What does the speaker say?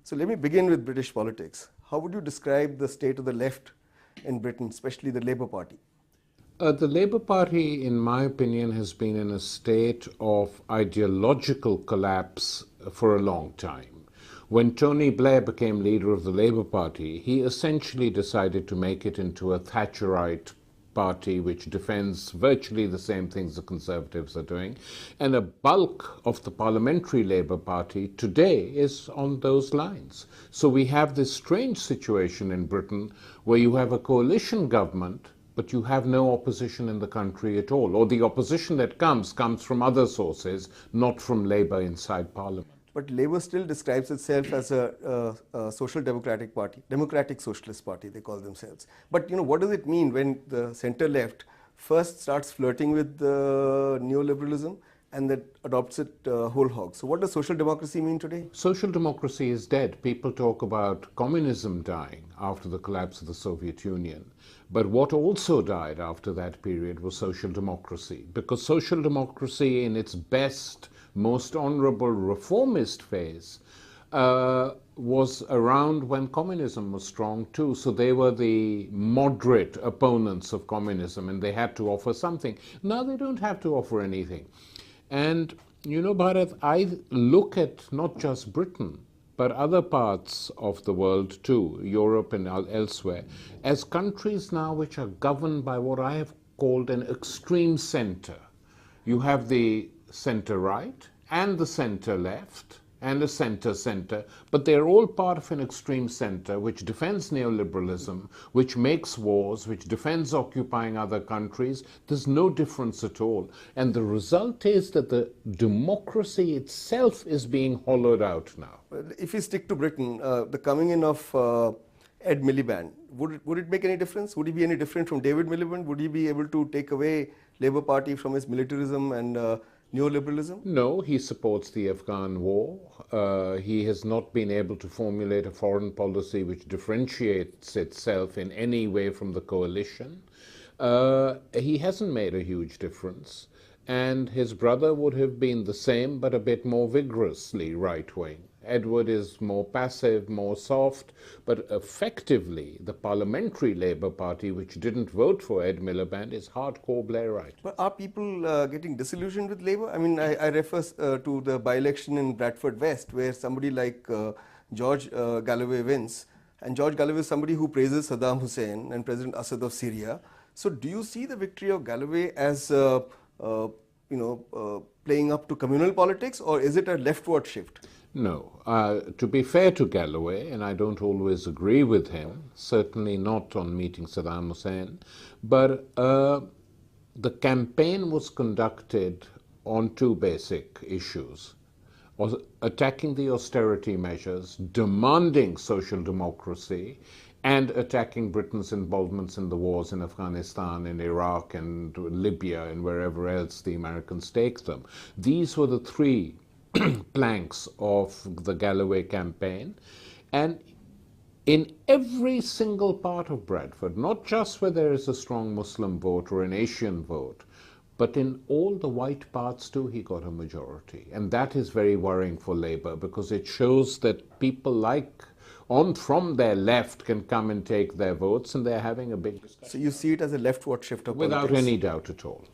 So let me begin with British politics. How would you describe the state of the left in Britain, especially the Labour Party? The Labour Party, in my opinion, has been in a state of ideological collapse for a long time. When Tony Blair became leader of the Labour Party, he essentially decided to make it into a Thatcherite party which defends virtually the same things the Conservatives are doing. And a bulk of the Parliamentary Labour Party today is on those lines. So we have this strange situation in Britain where you have a coalition government but you have no opposition in the country at all. Or the opposition that comes from other sources, not from Labour inside Parliament. But Labour still describes itself as a social democratic party, democratic socialist party, they call themselves. But what does it mean when the centre-left first starts flirting with neoliberalism and that adopts it whole hog? So what does social democracy mean today? Social democracy is dead. People talk about communism dying after the collapse of the Soviet Union. But what also died after that period was social democracy, because social democracy in its best, most honorable reformist phase was around when communism was strong too. So they were the moderate opponents of communism and they had to offer something. Now they don't have to offer anything. And Bharat, I look at not just Britain, but other parts of the world too, Europe and elsewhere, as countries now which are governed by what I have called an extreme center. You have the center right and the center left and a center, but they're all part of an extreme center which defends neoliberalism, which makes wars, which defends occupying other countries. There's no difference at all. And the result is that the democracy itself is being hollowed out now. If we stick to Britain, the coming in of Ed Miliband, would it make any difference? Would he be any different from David Miliband? Would he be able to take away Labour Party from its militarism and neoliberalism? No, he supports the Afghan war. He has not been able to formulate a foreign policy which differentiates itself in any way from the coalition. He hasn't made a huge difference. And his brother would have been the same, but a bit more vigorously right-wing. Edward is more passive, more soft, but effectively the Parliamentary Labour Party, which didn't vote for Ed Miliband, is hardcore Blairite. But are people getting disillusioned with Labour? I mean, I refer to the by-election in Bradford West, where somebody like George Galloway wins. And George Galloway is somebody who praises Saddam Hussein and President Assad of Syria. So do you see the victory of Galloway as playing up to communal politics, or is it a leftward shift? No. To be fair to Galloway, and I don't always agree with him, certainly not on meeting Saddam Hussein, but the campaign was conducted on two basic issues: attacking the austerity measures, demanding social democracy, and attacking Britain's involvements in the wars in Afghanistan, in Iraq, and Libya, and wherever else the Americans take them. These were the three planks of the Galloway campaign. And in every single part of Bradford, not just where there is a strong Muslim vote or an Asian vote, but in all the white parts too, he got a majority. And that is very worrying for Labour, because it shows that people from their left can come and take their votes, and they're having a big discussion. So you see it as a leftward shift of politics? Without any doubt at all.